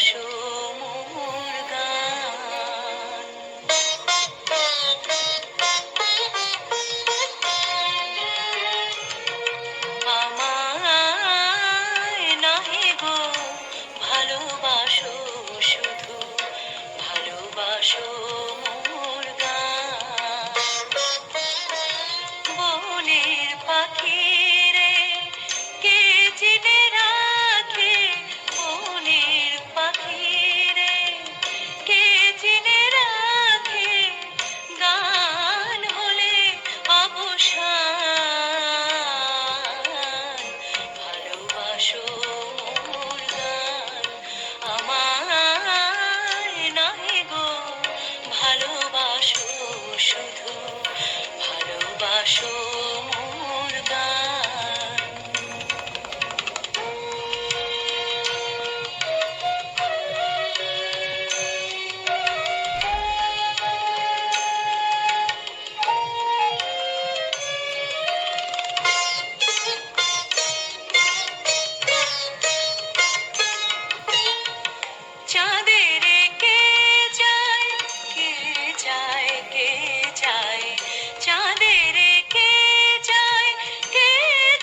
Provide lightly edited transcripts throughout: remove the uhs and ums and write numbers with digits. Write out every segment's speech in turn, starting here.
ভালোবাসো মোর গান। আমায় নাহি গো ভালোবাসো, শুধু ভালোবাসো মোর গান। বনের পাখি রে কে চিনে রাখে, বনের পাখি রে কে চিনে রাখে, গান হলে অবসান। ভালোবাসো মোর গান, আমায় নাহি গো ভালোবাসো, শুধু ভালোবাসো মোর গান। চাঁদের কে যায়, কে যায়, কে যায়, চাঁদের কে যায়, কে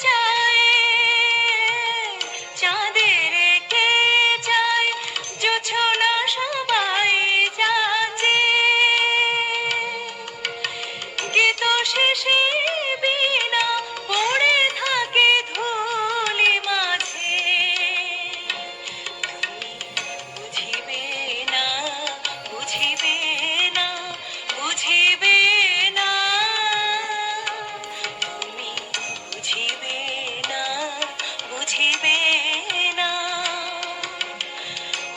যায়, চাঁদের কে যায়, জোছনা সবাই যাচ্ছে, গীত শেষে বীণা পড়ে থাকে ধুলি মাঝে। বুঝিবে না, বুঝিবে না, বুঝিবে না, তুমি বুঝিবে না, বুঝিবে না।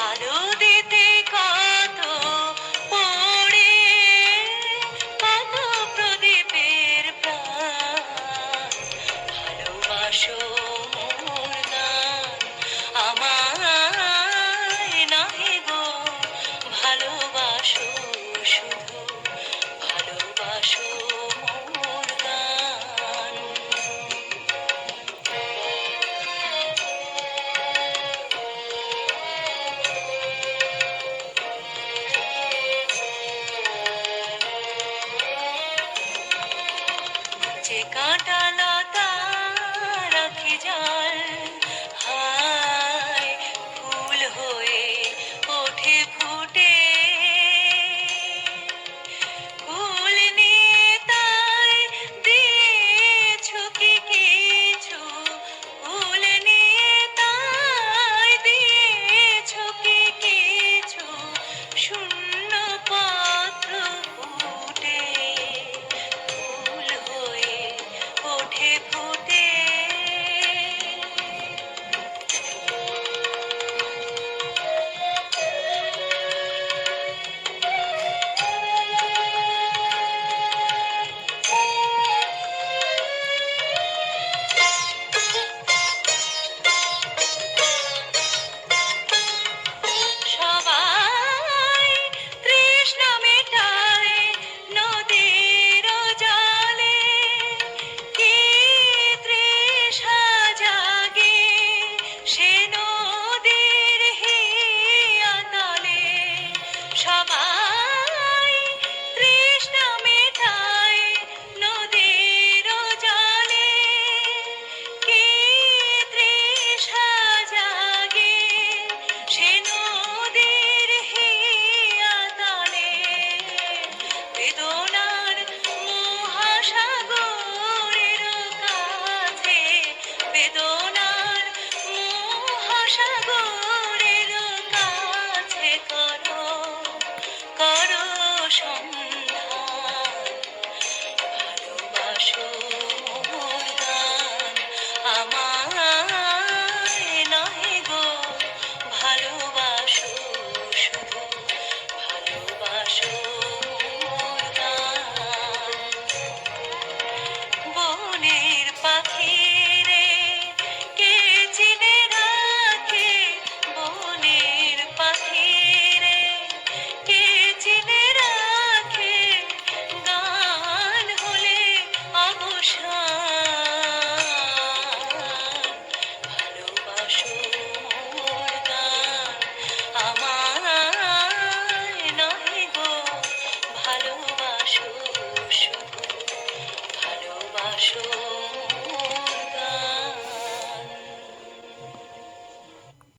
আলো দিতে কত পড়ে, কত প্রদীপের প্রাণ। ভালোবাসো মোর গান, আমায় নাহি গো ভালোবাসো, শুধু ভালোবাসো মোর গান। যে কাঁটা লতা রাখি জাল, হায় ফুল হয়ে ওঠে ফুটে, ফুল নিয়ে তাই দিয়েছো কি কিছু, ফুল নিয়ে তাই দিয়েছো কি কিছু, শূন্য পত্র ফুটে, ফুল হয়ে ওঠে ফুটে। সবাই তৃষ্ণা মেটায় নদীর জলে, কি তৃষা জাগে সে নদীর হিয়াতলে। সবাই তৃষ্ণা মেটায় নদীর জলে, কি তৃষা জাগে সে নদীর হিয়াতলে। বেদনার মহাসাগরের কাছে, বেদনার মহাসাগর